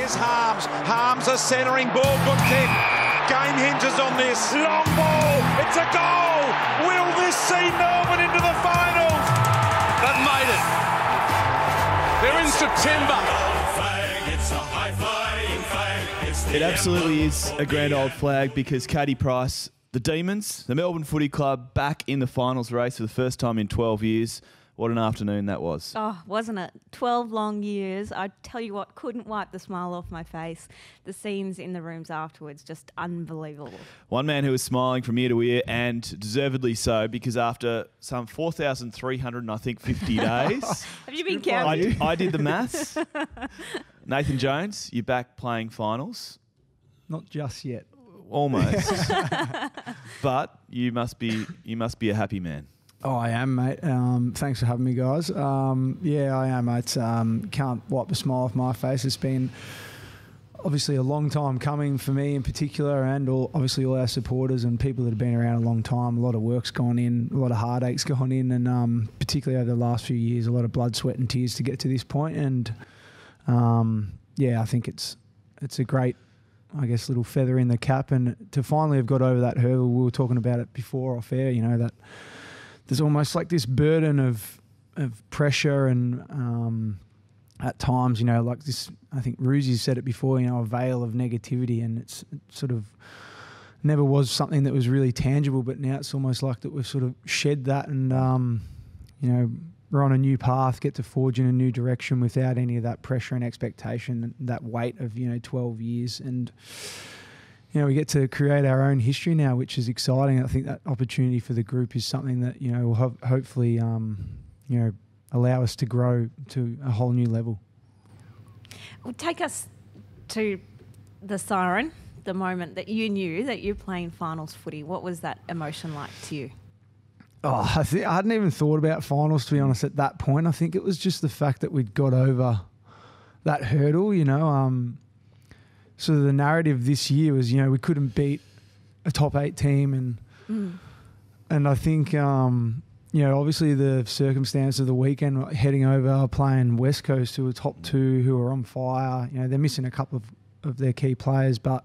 Here's Harms. Harms a centering ball. Good kick. Game hinges on this. Long ball. It's a goal. Will this see Melbourne into the finals? They've made it. They're in September. It absolutely is a grand old flag because Caty Price, the Demons, the Melbourne Footy Club, back in the finals race for the first time in 12 years. What an afternoon that was. Oh, wasn't it? 12 long years. I tell you what, couldn't wipe the smile off my face. The scenes in the rooms afterwards, just unbelievable. One man who was smiling from ear to ear, and deservedly so, because after some 4,350 days... Have you been counting? I did the maths. Nathan Jones, you're back playing finals. Not just yet. Almost. But you must be a happy man. Oh, I am, mate. Thanks for having me, guys. Yeah, I am, mate. Can't wipe the smile off my face. It's been obviously a long time coming for me in particular, and obviously all our supporters and people that have been around a long time. A lot of work's gone in, a lot of heartache's gone in, and particularly over the last few years, a lot of blood, sweat and tears to get to this point. And yeah, I think it's a great, I guess, little feather in the cap, and to finally have got over that hurdle. We were talking about it before off air, you know, that there's almost like this burden of pressure and at times, you know, like this, I think Ruzi said it before, you know, a veil of negativity, and it sort of never was something that was really tangible, but now it's almost like that we've sort of shed that and, you know, we're on a new path, get to forge in a new direction without any of that pressure and expectation, that weight of, you know, 12 years. And you know, we get to create our own history now, which is exciting. I think that opportunity for the group is something that, you know, will hopefully, you know, allow us to grow to a whole new level. Well, take us to the siren, the moment that you knew that you're playing finals footy. What was that emotion like to you? Oh, I hadn't even thought about finals, to be honest, at that point. I think it was just the fact that we'd got over that hurdle, you know. So the narrative this year was, you know, we couldn't beat a top 8 team, and I think, you know, obviously the circumstance of the weekend, heading over, playing West Coast, who were top 2, who are on fire. You know, they're missing a couple of their key players, but,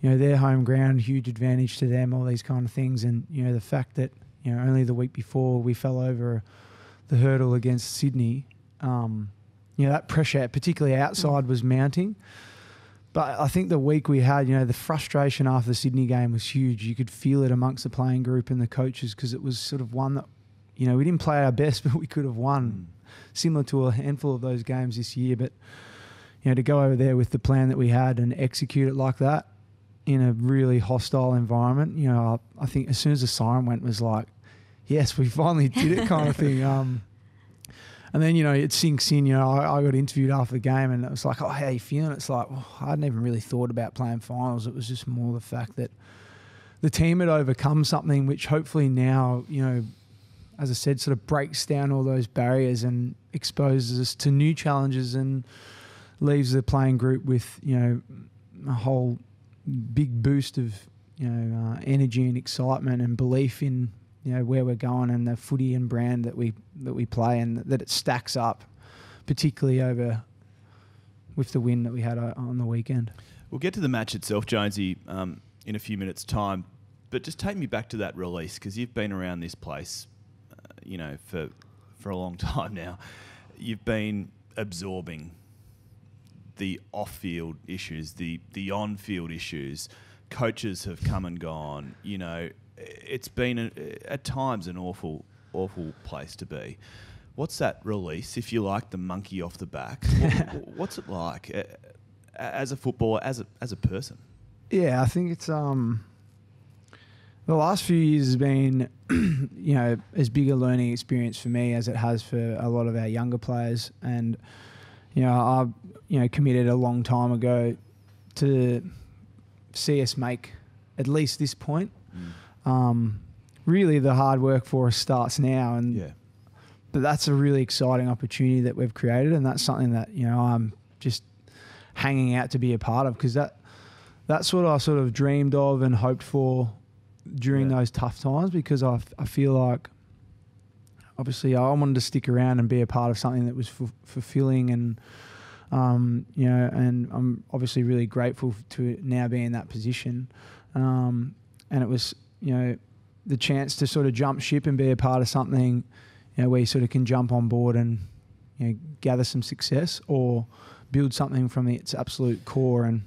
you know, their home ground, huge advantage to them, all these kind of things. And, you know, the fact that, you know, only the week before we fell over the hurdle against Sydney, you know, that pressure, particularly outside, was mounting. But I think the week we had, you know, the frustration after the Sydney game was huge. You could feel it amongst the playing group and the coaches, because it was sort of one that, you know, we didn't play our best, but we could have won, similar to a handful of those games this year. But, you know, to go over there with the plan that we had and execute it like that in a really hostile environment, you know, I think as soon as the siren went, was like, yes, we finally did it kind of thing. And then, you know, it sinks in. You know, I got interviewed after the game, and it was like, oh, how are you feeling? It's like, oh, I hadn't even really thought about playing finals. It was just more the fact that the team had overcome something which hopefully now, you know, as I said, sort of breaks down all those barriers and exposes us to new challenges and leaves the playing group with, you know, a whole big boost of, you know, energy and excitement and belief in, you know, where we're going and the footy and brand that we play, and that it stacks up, particularly over with the win that we had on the weekend. We'll get to the match itself, Jonesy, in a few minutes' time, but just take me back to that release, because you've been around this place, you know, for a long time now. You've been absorbing the off-field issues, the on-field issues. Coaches have come and gone, you know. It's been, at times, an awful place to be. What's that release, if you like, the monkey off the back? What's it like as a footballer, as a person? Yeah, I think it's the last few years has been, you know, as big a learning experience for me as it has for a lot of our younger players. And, you know, I, you know, committed a long time ago to see us make at least this point. Really, the hard work for us starts now, and but that's a really exciting opportunity that we've created, and that's something that, you know, I'm just hanging out to be a part of, because that's what I sort of dreamed of and hoped for during those tough times, because I feel like obviously I wanted to stick around and be a part of something that was fulfilling and And I'm obviously really grateful to now be in that position. And it was, the chance to sort of jump ship and be a part of something, where you sort of can jump on board and, gather some success or build something from its absolute core.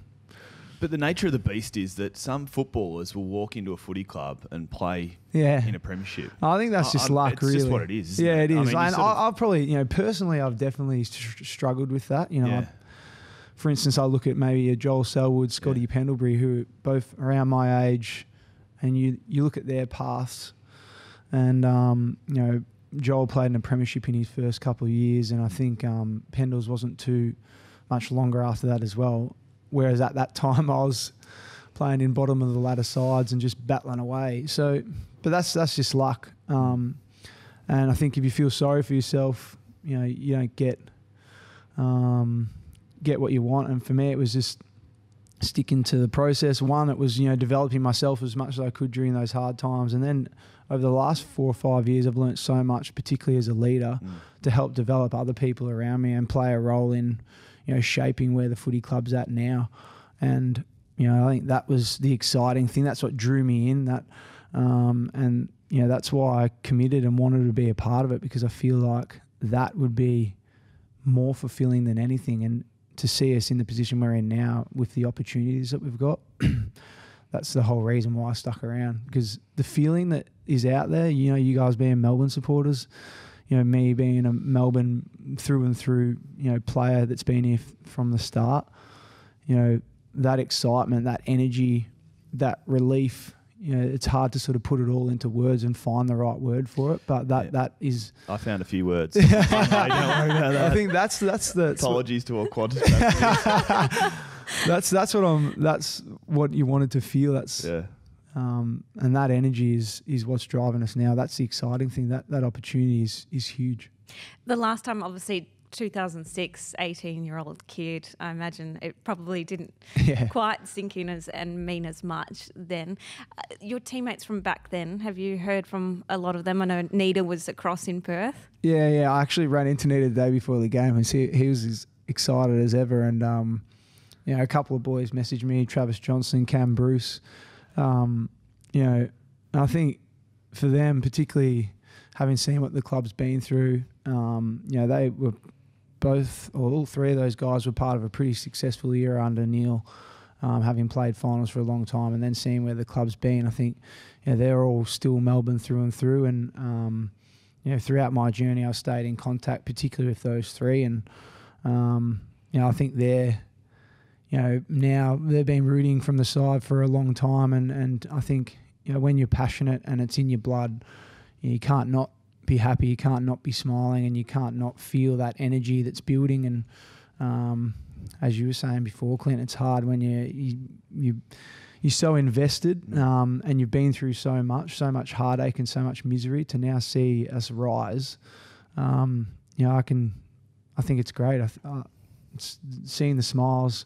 But the nature of the beast is that some footballers will walk into a footy club and play in a premiership. I think that's just luck, really. It's just what it is. Yeah, it is. I mean, I've probably, personally, I've definitely struggled with that. For instance, I look at maybe a Joel Selwood, Scotty Pendlebury, who are both around my age, and you look at their paths, and Joel played in a premiership in his first couple of years, and I think Pendles wasn't too much longer after that as well. Whereas at that time I was playing in bottom of the ladder sides and just battling away. So, but that's just luck. And I think if you feel sorry for yourself, you don't get what you want. And for me, it was just sticking to the process. One, it was developing myself as much as I could during those hard times, and then over the last 4 or 5 years, I've learnt so much, particularly as a leader, to help develop other people around me and play a role in, shaping where the footy club's at now. And, I think that was the exciting thing. That's what drew me in. That's why I committed and wanted to be a part of it, because I feel like that would be more fulfilling than anything. And to see us in the position we're in now with the opportunities that we've got, that's the whole reason why I stuck around, because the feeling that is out there, you guys being Melbourne supporters, me being a Melbourne through and through, player that's been here from the start, that excitement, that energy, that relief, it's hard to sort of put it all into words and find the right word for it, but that is... I found a few words. Don't worry about that. I think that's the... Apologies to all Qantas. That's what you wanted to feel. And that energy is what's driving us now. That's the exciting thing. That opportunity is huge. The last time, obviously, 2006, 18-year-old kid, I imagine it probably didn't quite sink in and mean as much then. Your teammates from back then, have you heard from a lot of them? I know Nita was across in Perth. Yeah. I actually ran into Nita the day before the game, and he was as excited as ever. And a couple of boys messaged me, Travis Johnson, Cam Bruce. I think for them, particularly having seen what the club's been through, they were all three of those guys were part of a pretty successful era under Neil, having played finals for a long time, and then seeing where the club's been. I think they're all still Melbourne through and through, and throughout my journey, I stayed in contact, particularly with those three, and I think they're now they've been rooting from the side for a long time, and I think when you're passionate and it's in your blood, you can't not be happy, you can't not be smiling, and you can't not feel that energy that's building. And as you were saying before, Clint, it's hard when you're so invested, and you've been through so much heartache and so much misery, to now see us rise. I think it's great. Seeing the smiles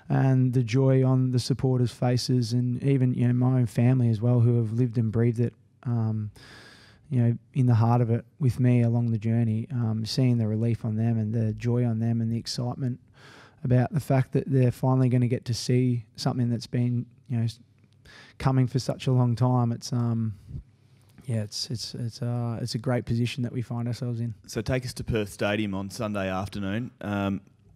and the joy on the supporters' faces, and even my own family as well, who have lived and breathed it, in the heart of it with me along the journey, seeing the relief on them and the joy on them and the excitement about the fact that they're finally going to get to see something that's been coming for such a long time. It's a great position that we find ourselves in. So take us to Perth Stadium on Sunday afternoon.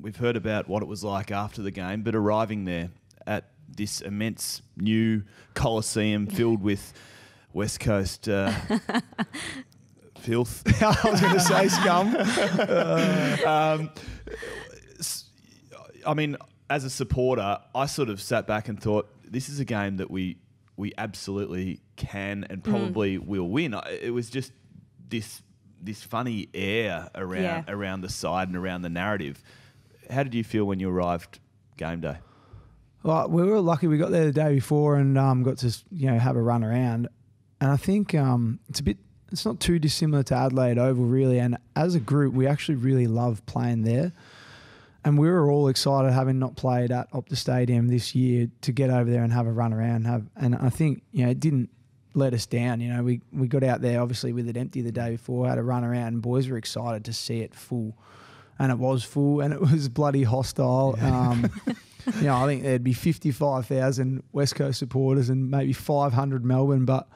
We've heard about what it was like after the game, but arriving there at this immense new Coliseum filled with West Coast filth. I was going to say scum. I mean, as a supporter, I sort of sat back and thought, this is a game that we absolutely can and probably will win. It was just this funny air around the side and around the narrative. How did you feel when you arrived game day? Well, we were lucky. We got there the day before and got to have a run around. And I think it's not too dissimilar to Adelaide Oval, really. And as a group, we actually really love playing there. And we were all excited, having not played at Optus Stadium this year, to get over there and have a run around. And I think it didn't let us down. We got out there obviously with it empty the day before, had a run around, and boys were excited to see it full. and it was full, and it was bloody hostile. You know, I think there'd be 55,000 West Coast supporters and maybe 500 Melbourne, but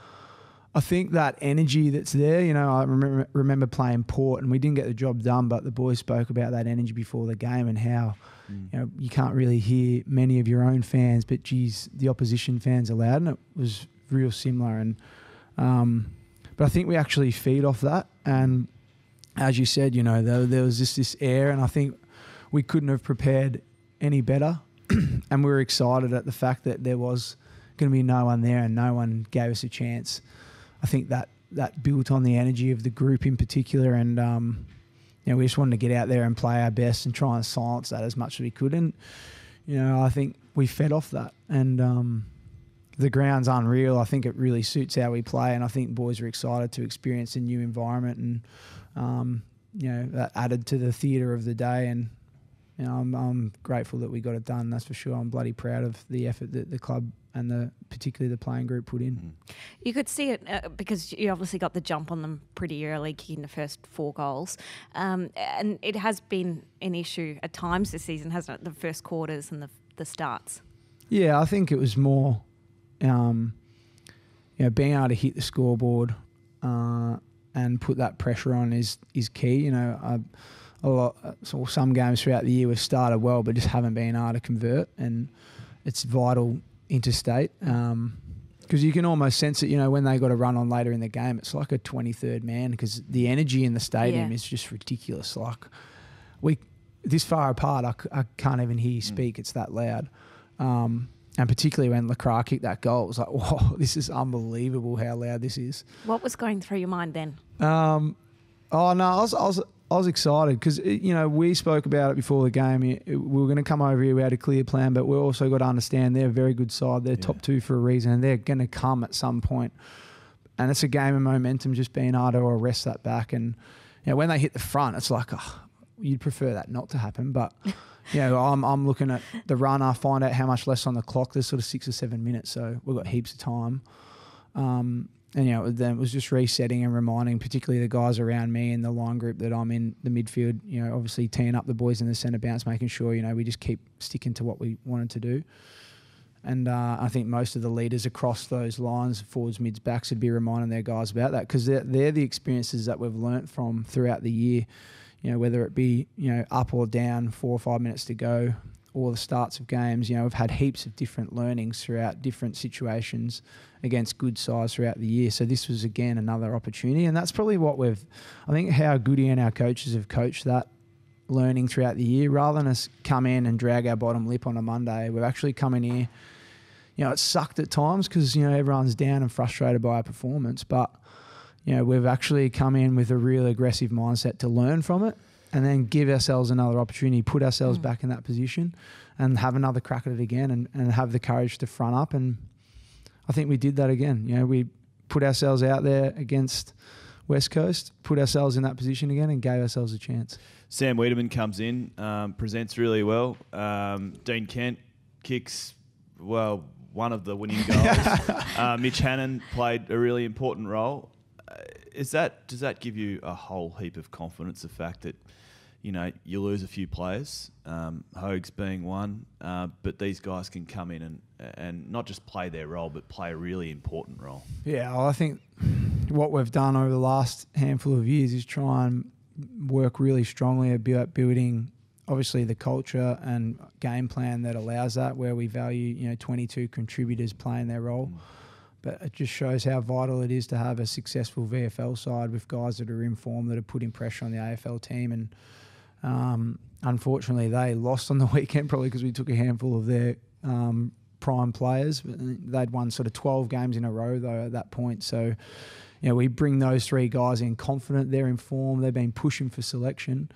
I think that energy that's there, you know, I remember playing Port and we didn't get the job done, but the boys spoke about that energy before the game and how, you know, you can't really hear many of your own fans, but geez, the opposition fans are loud, and it was real similar. And but I think we actually feed off that. And as you said, you know, there was just this air, and I think we couldn't have prepared any better. And we were excited at the fact that there was going to be no one there and no one gave us a chance. I think that built on the energy of the group in particular, and you know, we just wanted to get out there and play our best and try and silence that as much as we could. And you know, I think we fed off that, and the ground's unreal. I think it really suits how we play, and I think boys are excited to experience a new environment, and you know, that added to the theatre of the day. And you know, I'm grateful that we got it done. That's for sure. I'm bloody proud of the effort that the club and particularly the playing group put in. You could see it because you obviously got the jump on them pretty early, kicking the first 4 goals. And it has been an issue at times this season, hasn't it? The first quarters and the starts. Yeah, I think it was more, you know, being able to hit the scoreboard and put that pressure on is key. You know, so some games throughout the year we've started well, but just haven't been able to convert, and it's vital interstate, because you can almost sense it, you know, when they got a run on later in the game. It's like a 23rd man, because the energy in the stadium is just ridiculous. Like, this far apart, I can't even hear you speak. It's that loud. And particularly when Lacroix kicked that goal, it was like, whoa, this is unbelievable how loud this is. What was going through your mind then? Oh no, I was excited because, you know, we spoke about it before the game. We were going to come over here. We had a clear plan, but we also got to understand they're a very good side. They're top 2 for a reason, and they're going to come at some point. And it's a game of momentum, just being able to arrest that back. And you know, when they hit the front, it's like, oh, you'd prefer that not to happen. But you know, I'm looking at the runner, find out how much less on the clock. There's sort of 6 or 7 minutes, so we've got heaps of time. And, you know, then it was just resetting and reminding, particularly the guys around me and the line group, that I'm in the midfield, you know, obviously teeing up the boys in the centre bounce, making sure, you know, we just keep sticking to what we wanted to do. And I think most of the leaders across those lines, forwards, mids, backs, would be reminding their guys about that, because they're the experiences that we've learnt from throughout the year, you know, whether it be, you know, up or down, 4 or 5 minutes to go, or the starts of games. You know, we've had heaps of different learnings throughout different situations against good sides throughout the year. So this was, again, another opportunity. And that's probably what I think how Goody and our coaches have coached that learning throughout the year. Rather than us come in and drag our bottom lip on a Monday, we've actually come in here, you know, it sucked at times because, you know, everyone's down and frustrated by our performance. But, you know, we've actually come in with a real aggressive mindset to learn from it, and then give ourselves another opportunity, put ourselves back in that position and have another crack at it again, and have the courage to front up. And I think we did that again. You know, we put ourselves out there against West Coast, put ourselves in that position again, and gave ourselves a chance. Sam Wiedemann comes in, presents really well. Dean Kent kicks, well, one of the winning goals. Mitch Hannon played a really important role. Does that give you a whole heap of confidence, the fact that, you know, you lose a few players, Hogues being one, but these guys can come in and not just play their role, but play a really important role? Yeah, well, I think what we've done over the last handful of years is try and work really strongly about building, obviously, the culture and game plan that allows that, where we value, you know, 22 contributors playing their role. But it just shows how vital it is to have a successful VFL side with guys that are in form, that are putting pressure on the AFL team. And unfortunately, they lost on the weekend, probably because we took a handful of their prime players. They'd won sort of 12 games in a row, though, at that point. So, you know, we bring those 3 guys in confident. They're in form. They've been pushing for selection.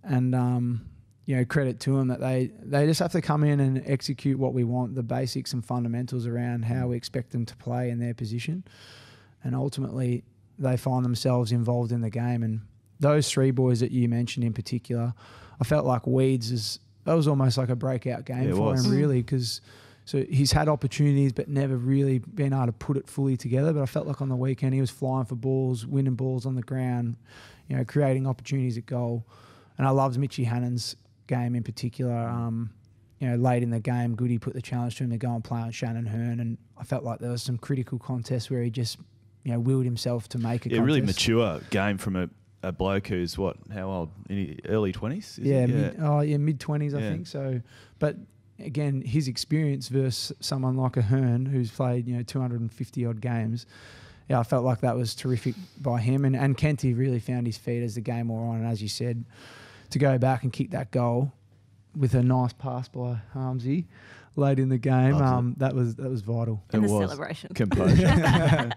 And, you know, credit to them that they just have to come in and execute what we want, the basics and fundamentals around how we expect them to play in their position. And ultimately, they find themselves involved in the game. And those 3 boys that you mentioned in particular, I felt like Weeds that was almost like a breakout game for him, really, because so he's had opportunities but never really been able to put it fully together. But I felt like on the weekend he was flying for balls, winning balls on the ground, you know, creating opportunities at goal. And I loved Mitchie Hannon's game in particular. Late in the game, Goody put the challenge to him to go and play on Shannon Hearn, and I felt like there was some critical contests where he just, willed himself to make a contest. Really mature game from a bloke who's how old? Early 20s? Mid-20s, I think. So, but again, his experience versus someone like a Hearn who's played, 250-odd games, I felt like that was terrific by him. And Caty really found his feet as the game wore on. And as you said, to go back and kick that goal with a nice pass by Harmsy late in the game, that was vital. And the celebration. Composure.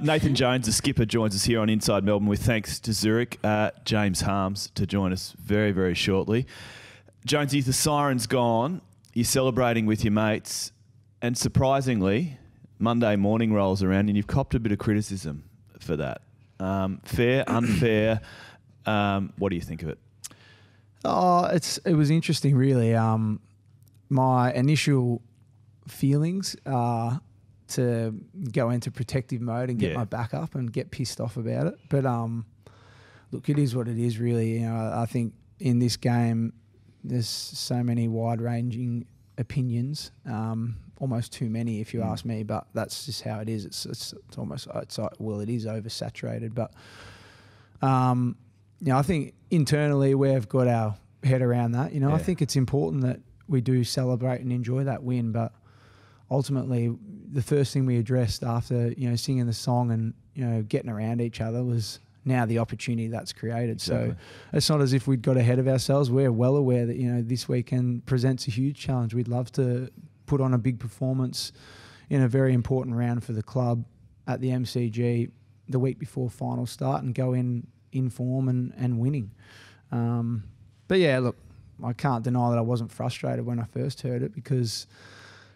Nathan Jones, the skipper, joins us here on Inside Melbourne with thanks to Zurich. James Harms to join us very, very shortly. Jonesy, the siren's gone. You're celebrating with your mates. And surprisingly, Monday morning rolls around and you've copped a bit of criticism for that. Fair, unfair. What do you think of it? It was interesting, really. My initial feelings are to go into protective mode and get my back up and get pissed off about it. But look, it is what it is, really. I think in this game, there's so many wide-ranging opinions, almost too many, if you ask me. But that's just how it is. It's almost it is oversaturated. But I think internally we've got our head around that. I think it's important that we do celebrate and enjoy that win, but ultimately the first thing we addressed after singing the song and getting around each other was now the opportunity that's created. Exactly. So it's not as if we'd got ahead of ourselves. We're well aware that this weekend presents a huge challenge. We'd love to put on a big performance in a very important round for the club at the MCG the week before final start and go in form and winning. But yeah, look, I can't deny that I wasn't frustrated when I first heard it, because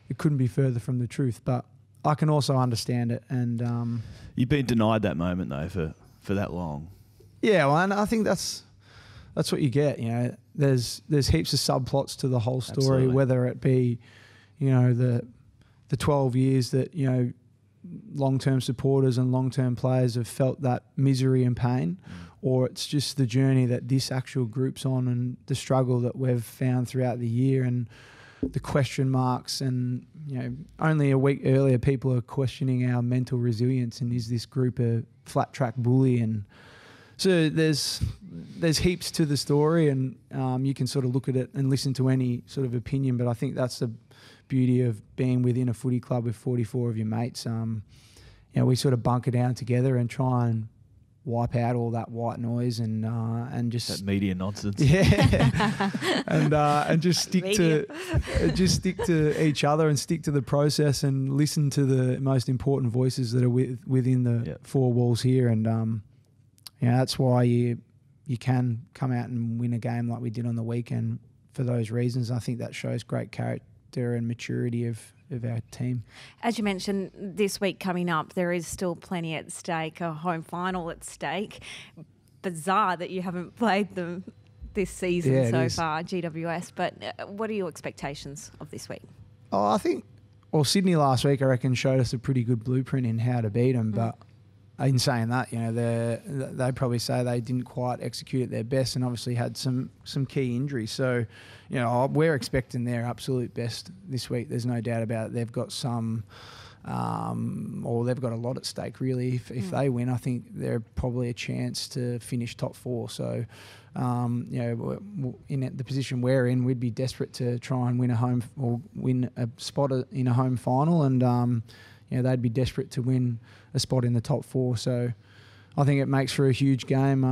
it couldn't be further from the truth. But I can also understand it. And you've been denied that moment though for that long. Yeah, well, and I think that's what you get. There's heaps of subplots to the whole story. Absolutely. Whether it be the 12 years that long-term supporters and long-term players have felt that misery and pain, or it's just the journey that this actual group's on and the struggle that we've found throughout the year and the question marks. And only a week earlier people are questioning our mental resilience and is this group a flat track bully. And so there's heaps to the story, and you can sort of look at it and listen to any sort of opinion, but I think that's the beauty of being within a footy club with 44 of your mates. We sort of bunker down together and try and wipe out all that white noise and just that media nonsense. Yeah, and just stick to each other and stick to the process and listen to the most important voices that are within the four walls here. And that's why you can come out and win a game like we did on the weekend for those reasons. I think that shows great character and maturity of our team. As you mentioned, this week coming up, there is still plenty at stake, a home final at stake. Bizarre that you haven't played them this season so far, GWS, but what are your expectations of this week? I think, Sydney last week, I reckon, showed us a pretty good blueprint in how to beat them, but in saying that, they probably say they didn't quite execute at their best and obviously had some key injuries. So, we're expecting their absolute best this week. There's no doubt about it. They've got they've got a lot at stake, really. If they win, I think they're probably a chance to finish top four. So, in the position we're in, we'd be desperate to try and win a spot in a home final, and they'd be desperate to win a spot in the top four. So I think it makes for a huge game.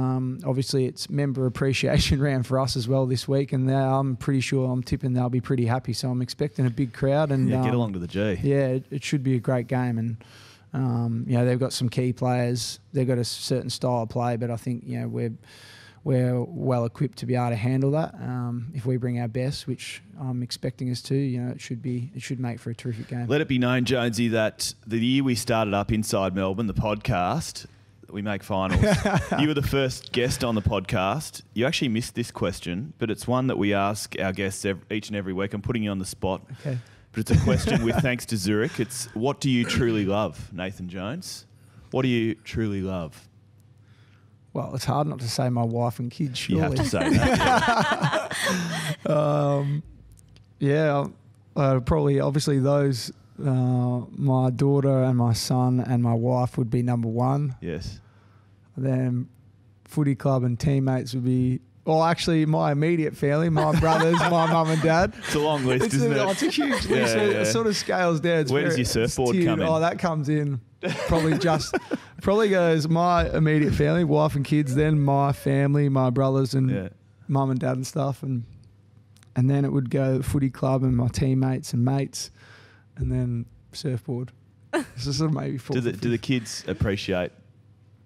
Obviously, it's member appreciation round for us as well this week, and I'm tipping they'll be pretty happy. So I'm expecting a big crowd. And get along to the G. Yeah, it should be a great game. And they've got some key players. They've got a certain style of play, but I think we're well equipped to be able to handle that. If we bring our best, which I'm expecting us to, it should make for a terrific game. Let it be known, Jonesy, that the year we started up Inside Melbourne, the podcast, we make finals. You were the first guest on the podcast. You actually missed this question, but it's one that we ask our guests each and every week. I'm putting you on the spot. Okay. But it's a question with thanks to Zurich. It's, what do you truly love, Nathan Jones? What do you truly love? well, it's hard not to say my wife and kids, surely. You have to say that. Probably, obviously, those, my daughter and my son and my wife would be number one. Yes. Then footy club and teammates would be, well, actually, my immediate family, my brothers, my mum and dad. It's a long list, isn't it? It's a huge list. It sort of scales down. Where does your surfboard come in? Oh, that comes in probably goes my immediate family, wife and kids, then my family, my brothers and mum and dad and stuff. And then it would go footy club and my teammates and mates, and then surfboard. So sort of maybe four. Do the kids appreciate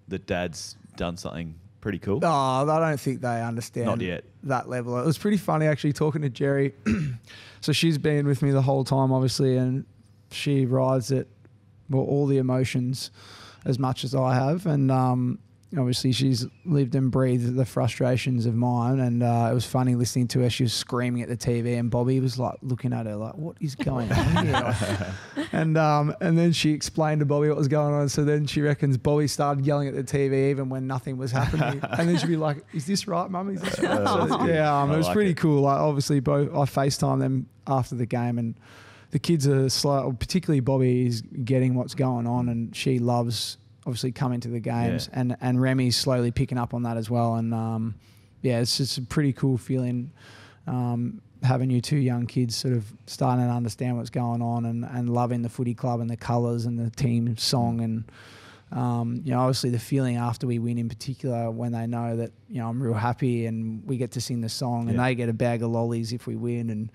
that Dad's done something pretty cool? No, I don't think they understand. Not yet. That level. It was pretty funny actually talking to Jerry. So she's been with me the whole time, obviously, and she rides it, well, all the emotions as much as I have, and obviously she's lived and breathed the frustrations of mine, and it was funny listening to her. She was screaming at the TV, and Bobby was like looking at her like, what is going on here? And then she explained to Bobby what was going on, so then she reckons Bobby started yelling at the TV even when nothing was happening, and then she'd be like, is this right, Mum? Is this right? So, it was pretty cool. Like, obviously both, I FaceTimed them after the game, and the kids are slow, particularly Bobby is getting what's going on, and she loves obviously coming to the games, and Remy's slowly picking up on that as well. And it's just a pretty cool feeling having your two young kids sort of starting to understand what's going on and loving the footy club and the colours and the team song. And obviously the feeling after we win in particular, when they know that I'm real happy and we get to sing the song and they get a bag of lollies if we win. And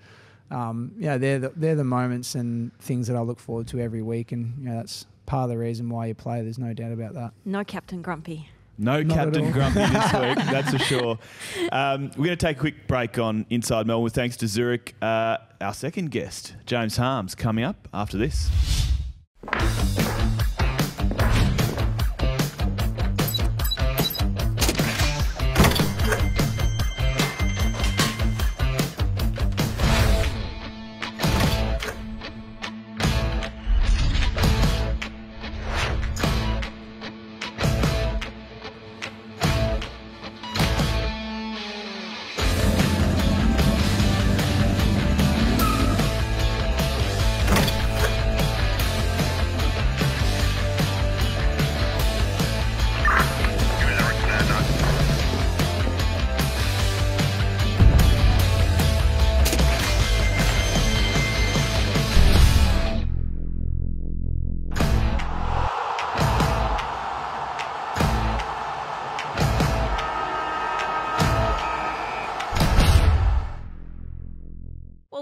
they're the moments and things that I look forward to every week, and that's part of the reason why you play. There's no doubt about that. No Captain Grumpy. No Captain Grumpy this week, that's for sure. We're going to take a quick break on Inside Melbourne. Thanks to Zurich. Our second guest, James Harms, coming up after this.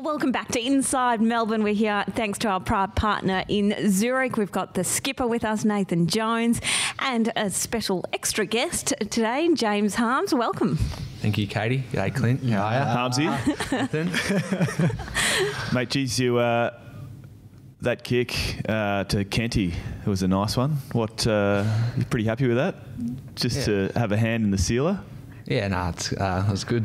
Welcome back to Inside Melbourne. We're here thanks to our proud partner in Zurich. We've got the skipper with us, Nathan Jones, and a special extra guest today, James Harms. Welcome. Thank you, Caty. G'day, Clint. How are you? Harmsy. Mate, geez, that kick to Caty, it was a nice one. You pretty happy with that? Just to have a hand in the sealer? Yeah, it was good.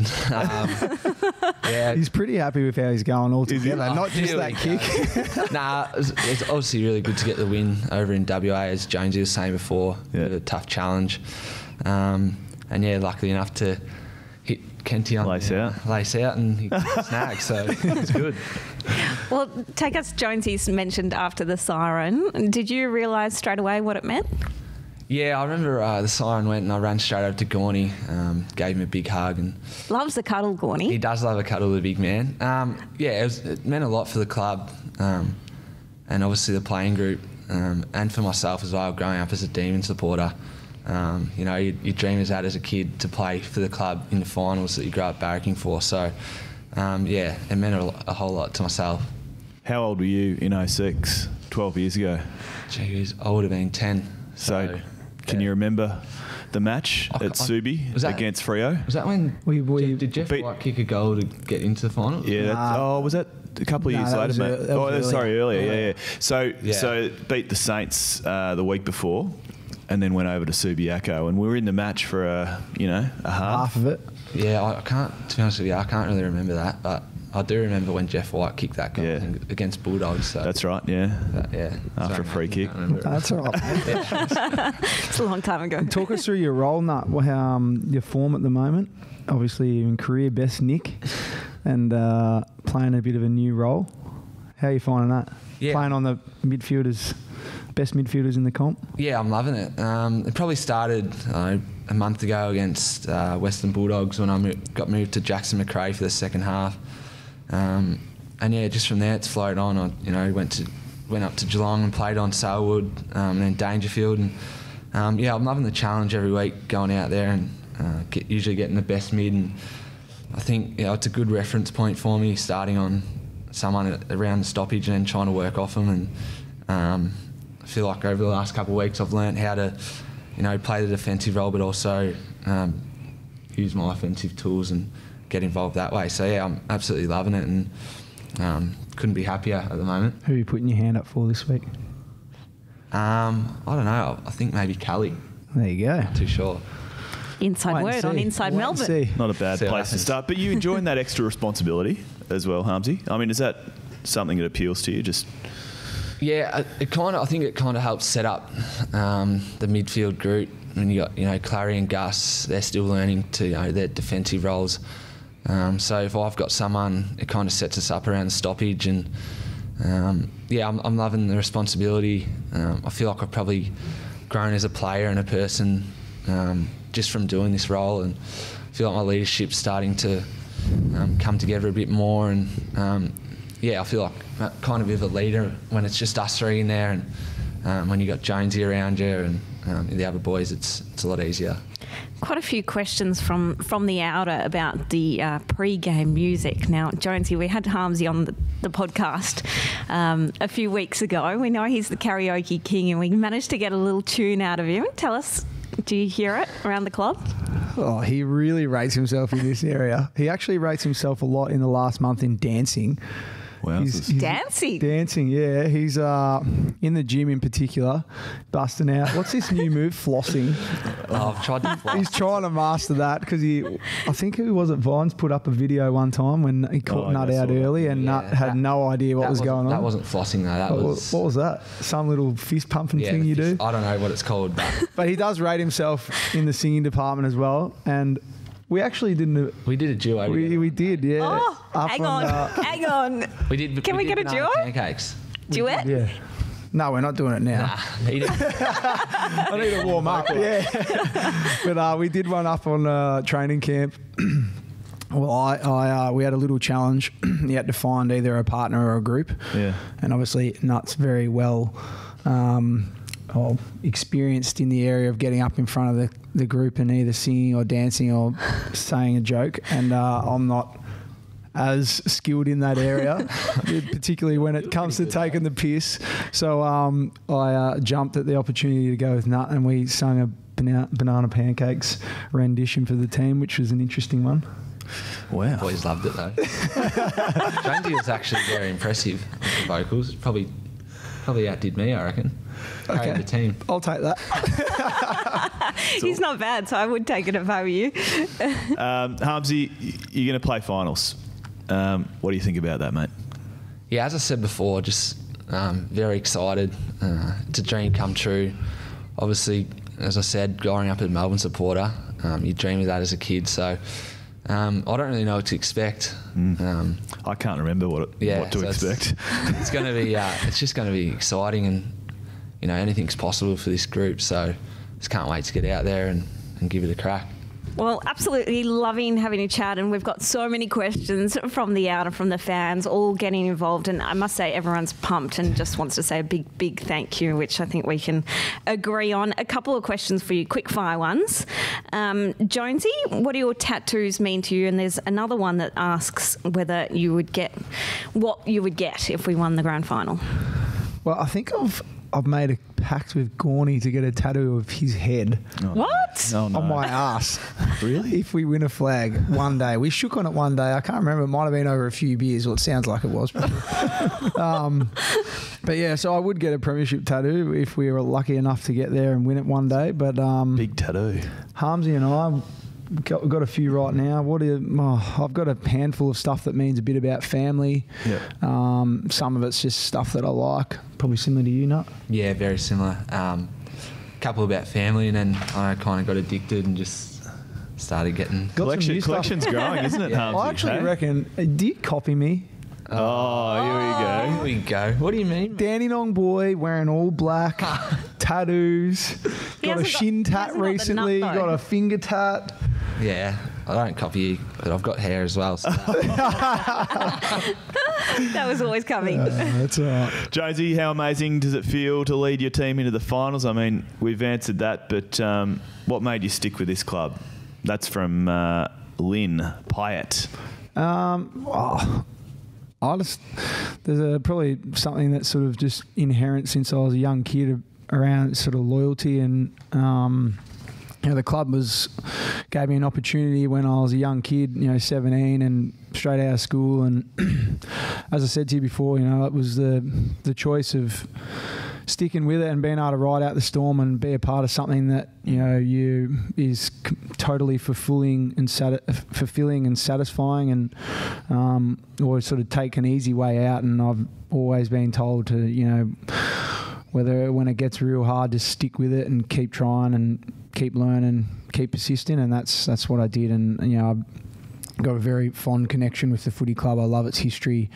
He's pretty happy with how he's going altogether, not just that kick. It's obviously really good to get the win over in WA, as Jonesy was saying before. A tough challenge. Luckily enough to hit Caty on lace out and he snagged, so it's good. Well, take us, Jonesy's mentioned after the siren. Did you realise straight away what it meant? Yeah, I remember the siren went and I ran straight over to Gorney, gave him a big hug. And loves the cuddle, Gorney. He does love a cuddle with a big man. It meant a lot for the club and obviously the playing group and for myself as well, growing up as a Demon supporter. You dream as that as a kid to play for the club in the finals that you grow up barracking for. So, it meant a whole lot to myself. How old were you in 06, 12 years ago? Jeez, I would have been 10. So can you remember the match at Subi against Freo? Was that when did Jeff White kick a goal to get into the final? Yeah. Was that a couple of years later, mate? Earlier. So beat the Saints the week before, and then went over to Subiaco, and we were in the match for a half of it. Yeah, I can't. To be honest with you, I can't really remember that, but I do remember when Jeff White kicked that goal against Bulldogs. So that's right, yeah. After a free kick. That's all right. It's a long time ago. Talk us through your role, Nut, your form at the moment. Obviously, you're in career best nick and playing a bit of a new role. How are you finding that? Yeah. Playing on the best midfielders in the comp? Yeah, I'm loving it. It probably started a month ago against Western Bulldogs when I got moved to Jackson Macrae for the second half. And yeah, just from there it's flowed on. I went up to Geelong and played on Selwood and then Dangerfield. And I'm loving the challenge every week, going out there and usually getting the best mid. And I think it's a good reference point for me, starting on someone around the stoppage and then trying to work off them. And I feel like over the last couple of weeks I've learnt how to play the defensive role, but also use my offensive tools and get involved that way. So yeah, I'm absolutely loving it and couldn't be happier at the moment. Who are you putting your hand up for this week? I don't know. I think maybe Caty. There you go. Not too sure. Inside word on Inside Melbourne. Not a bad place to start. But you enjoying that extra responsibility as well, Harmsy? I mean, is that something that appeals to you? Just yeah, I think it kind of helps set up the midfield group. When you got Clary and Gus, they're still learning to their defensive roles. So if I've got someone, it kind of sets us up around the stoppage. And I'm loving the responsibility. I feel like I've probably grown as a player and a person just from doing this role, and I feel like my leadership's starting to come together a bit more. And I feel like kind of a leader when it's just us three in there, and when you got Jonesy around you and the other boys, it's a lot easier. Quite a few questions from the outer about the pre-game music. Now, Jonesy, we had Harmsy on the podcast a few weeks ago. We know he's the karaoke king, and we managed to get a little tune out of him. Tell us, do you hear it around the club? Oh, he really rates himself in this area. He actually rates himself a lot in the last month in dancing. Wow. He's dancing. Dancing, yeah. He's in the gym in particular, busting out. What's this new move? Flossing. I've tried to floss. He's trying to master that because I think who was it? Vines put up a video one time when he caught Nut out early and Nut had no idea what was going on. That wasn't flossing though. What was that? Some little fist pumping thing you do? I don't know what it's called. But he does rate himself in the singing department as well. And we actually didn't. We did a duo. We did, yeah. Oh, hang on. We did. Can we get a duo? Pancakes. Duet? Yeah. No, we're not doing it now. I need to warm up. Yeah. But we did one up on training camp. Well, we had a little challenge. You had to find either a partner or a group. Yeah. And obviously, Nut's very well experienced in the area of getting up in front of the group and either singing or dancing or saying a joke. And I'm not as skilled in that area, particularly when it comes to taking the piss. So I jumped at the opportunity to go with Nut, and we sung a banana pancakes rendition for the team, which was an interesting one. Wow. Boys loved it though. Jonesy was actually very impressive with the vocals. Probably outdid me, I reckon. Okay. The team. I'll take that. He's not bad, so I would take it if I were you. Harmsy, you're going to play finals. What do you think about that, mate? Yeah, as I said before, just very excited. It's a dream come true. Obviously, as I said, growing up as a Melbourne supporter, you dream of that as a kid. So I don't really know what to expect. I can't remember what to expect. It's going to be. It's just going to be exciting, and anything's possible for this group. So just can't wait to get out there and give it a crack. Well, absolutely loving having a chat, and we've got so many questions from the outer, from the fans, all getting involved, and I must say everyone's pumped and just wants to say a big, big thank you, which I think we can agree on. A couple of questions for you, quick fire ones. Jonesy, what do your tattoos mean to you? And there's another one that asks what you would get if we won the grand final. Well, I think I've made a pact with Gorney to get a tattoo of his head. What? Oh, no. On my ass. Really? If we win a flag one day. We shook on it one day. I can't remember. It might have been over a few beers. Well, it sounds like it was. But yeah, so I would get a premiership tattoo if we were lucky enough to get there and win it one day. But big tattoo. Harmsy and I got a few right now. I've got a handful of stuff that means a bit about family. Some of it's just stuff that I like. Probably similar to you, Nut. Yeah, very similar. Couple about family, and then I kind of got addicted and just started getting... Collection's growing, isn't it, Harmsy? I actually reckon... Do you copy me? Oh, Here we go. What do you mean? Dandenong boy wearing all black, tattoos, got a shin tat recently, got a finger tat. Yeah, I don't copy you, but I've got hair as well. So. That was always coming. That's all right. Jonesy, how amazing does it feel to lead your team into the finals? I mean, we've answered that, but what made you stick with this club? That's from Lynn Pyatt. There's probably something that's sort of just inherent since I was a young kid around sort of loyalty, and the club gave me an opportunity when I was a young kid, 17 and straight out of school, and as I said to you before, it was the choice of sticking with it and being able to ride out the storm and be a part of something that is totally fulfilling and satisfying, and or sort of take an easy way out. And I've always been told to when it gets real hard, just stick with it and keep trying and keep learning, keep persisting, and that's what I did. And I've got a very fond connection with the footy club. I love its history,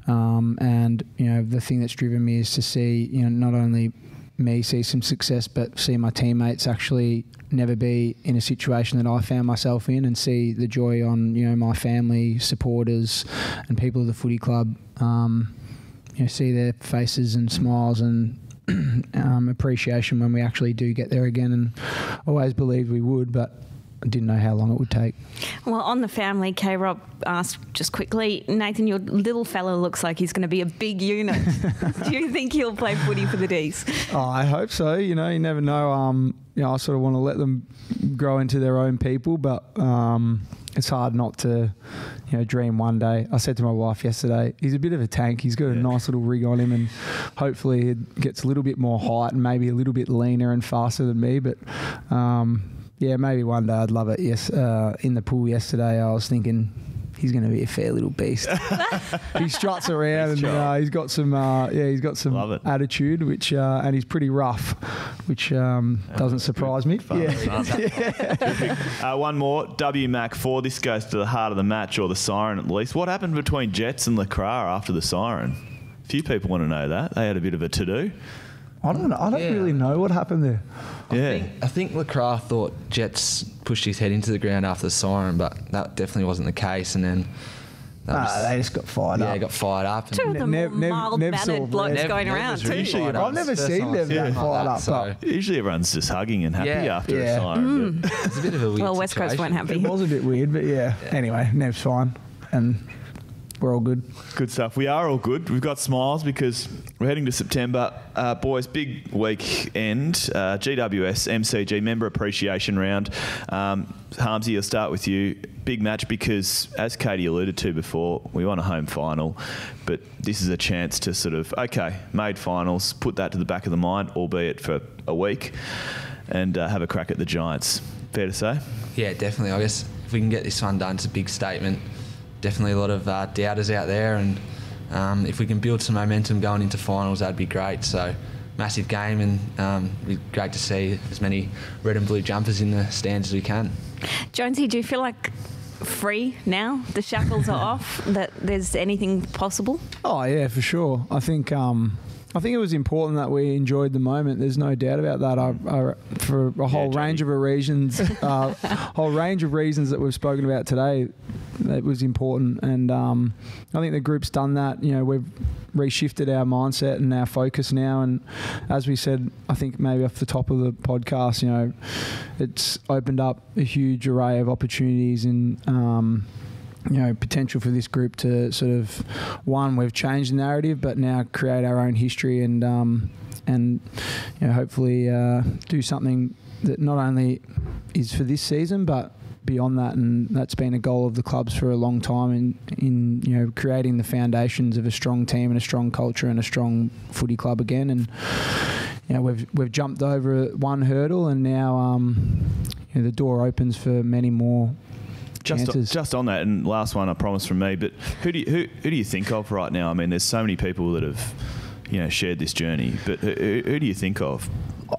and the thing that's driven me is to see not only me see some success, but see my teammates actually never be in a situation that I found myself in, and see the joy on my family, supporters, and people of the footy club. See their faces and smiles and appreciation when we actually do get there again. And always believed we would, but I didn't know how long it would take. Well, on the family, K-Rob asked just quickly, Nathan, your little fella looks like he's going to be a big unit. Do you think he'll play footy for the D's? Oh, I hope so. You never know. I sort of want to let them grow into their own people, but it's hard not to, dream one day. I said to my wife yesterday, he's a bit of a tank. He's got a nice little rig on him, and hopefully it gets a little bit more height and maybe a little bit leaner and faster than me. But maybe one day I'd love it. Yes, in the pool yesterday, I was thinking he's going to be a fair little beast. He struts around and he's got some attitude, which and he's pretty rough, which doesn't surprise me. One more, W-Mac 4. This goes to the heart of the match, or the siren at least. What happened between Jets and LaCroix after the siren? A few people want to know that. They had a bit of a to-do. I don't know. I don't really know what happened there. I think LaCroix thought Jets pushed his head into the ground after the siren, but that definitely wasn't the case. And then they just got fired up. Yeah, got fired up. Two of the mild-mannered blokes going around too. I've never seen them that fired up. So. Usually everyone's just hugging and happy after a siren. It's a bit of a weird Well, West Coast weren't happy. It was a bit weird, but Anyway, Nev's fine. And we're all good. Good stuff. We are all good. We've got smiles because we're heading to September. Boys, big weekend. GWS, MCG, Member Appreciation Round. Harmsy, I'll start with you. Big match because, as Caty alluded to before, we want a home final. But this is a chance to sort of, made finals, put that to the back of the mind, albeit for a week, and have a crack at the Giants. Fair to say? Yeah, definitely. I guess if we can get this one done, it's a big statement. Definitely a lot of doubters out there, and if we can build some momentum going into finals, that'd be great. So, massive game, and it'd be great to see as many red and blue jumpers in the stands as we can. Jonesy, do you feel like free now? The shackles are off, that there's anything possible? Oh, yeah, for sure. I think it was important that we enjoyed the moment. There's no doubt about that. For a whole range of reasons, that we've spoken about today, it was important. And I think the group's done that. We've reshifted our mindset and our focus now. And as we said, I think maybe off the top of the podcast, it's opened up a huge array of opportunities and potential for this group to sort of, we've changed the narrative, but now create our own history and hopefully do something that not only is for this season, but beyond that, and that's been a goal of the clubs for a long time in you know, creating the foundations of a strong team and a strong culture and a strong footy club again. And you know, we've jumped over one hurdle, and now you know, the door opens for many more chances. Just on that, and last one I promise from me, but who do you think of right now? I mean, there's so many people that have, you know, shared this journey, but who do you think of?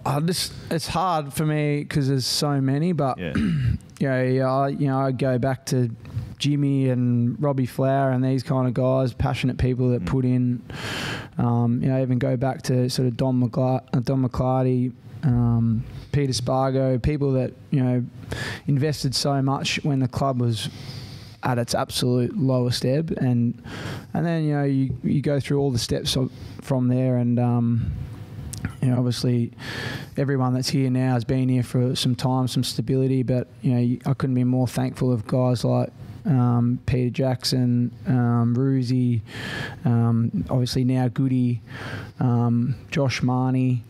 It's hard for me because there's so many, but I go back to Jimmy and Robbie Flower and these kind of guys, passionate people that put in. Even go back to sort of Don McClarty, Peter Spargo, people that, you know, invested so much when the club was at its absolute lowest ebb, and then, you know, you go through all the steps from there, and you know, obviously everyone that's here now has been here for some time, some stability, but you know, I couldn't be more thankful of guys like Peter Jackson, Roosie, obviously now Goody, Josh Marnie.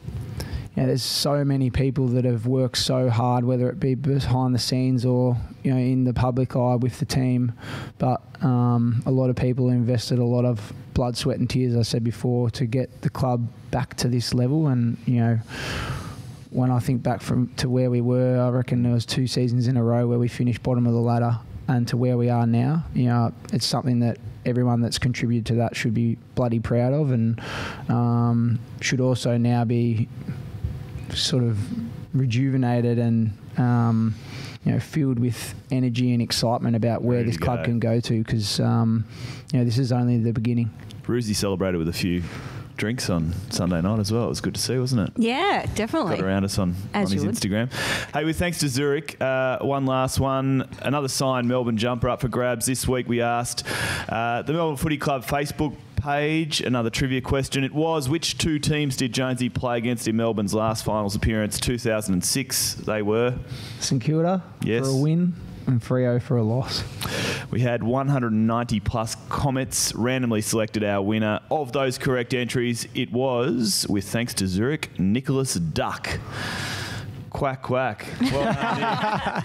Yeah, there's so many people that have worked so hard, whether it be behind the scenes or, you know, in the public eye with the team. But a lot of people invested a lot of blood, sweat and tears, as I said before, to get the club back to this level. And, you know, when I think back to where we were, I reckon there was 2 seasons in a row where we finished bottom of the ladder, and to where we are now, you know, it's something that everyone that's contributed to that should be bloody proud of, and should also now be sort of rejuvenated and you know, filled with energy and excitement about where this club can go to, because you know, this is only the beginning. Roosie celebrated with a few drinks on Sunday night as well. It was good to see, wasn't it? Yeah, definitely. Got around us on his Instagram. Hey, with thanks to Zurich, one last one. Another signed Melbourne jumper up for grabs. This week we asked the Melbourne Footy Club Facebook page another trivia question. It was, which 2 teams did Jonesy play against in Melbourne's last finals appearance, 2006? They were St Kilda for a win and Freo for a loss. We had 190 plus comments, randomly selected our winner. Of those correct entries, it was, with thanks to Zurich, Nicholas Duck. Quack, quack. Well,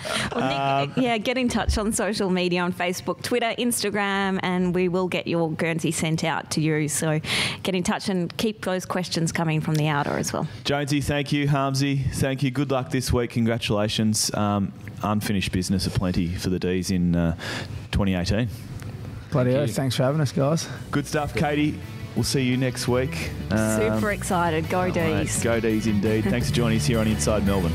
Nick, get in touch on social media, on Facebook, Twitter, Instagram, and we will get your Guernsey sent out to you. So get in touch and keep those questions coming from the outer as well. Jonesy, thank you. Harmsy, thank you. Good luck this week. Congratulations. Unfinished business aplenty for the D's in 2018. Bloody oath. Thanks for having us, guys. Good stuff, Caty. We'll see you next week. Super excited. Go D's. Go D's indeed. Thanks for joining us here on Inside Melbourne.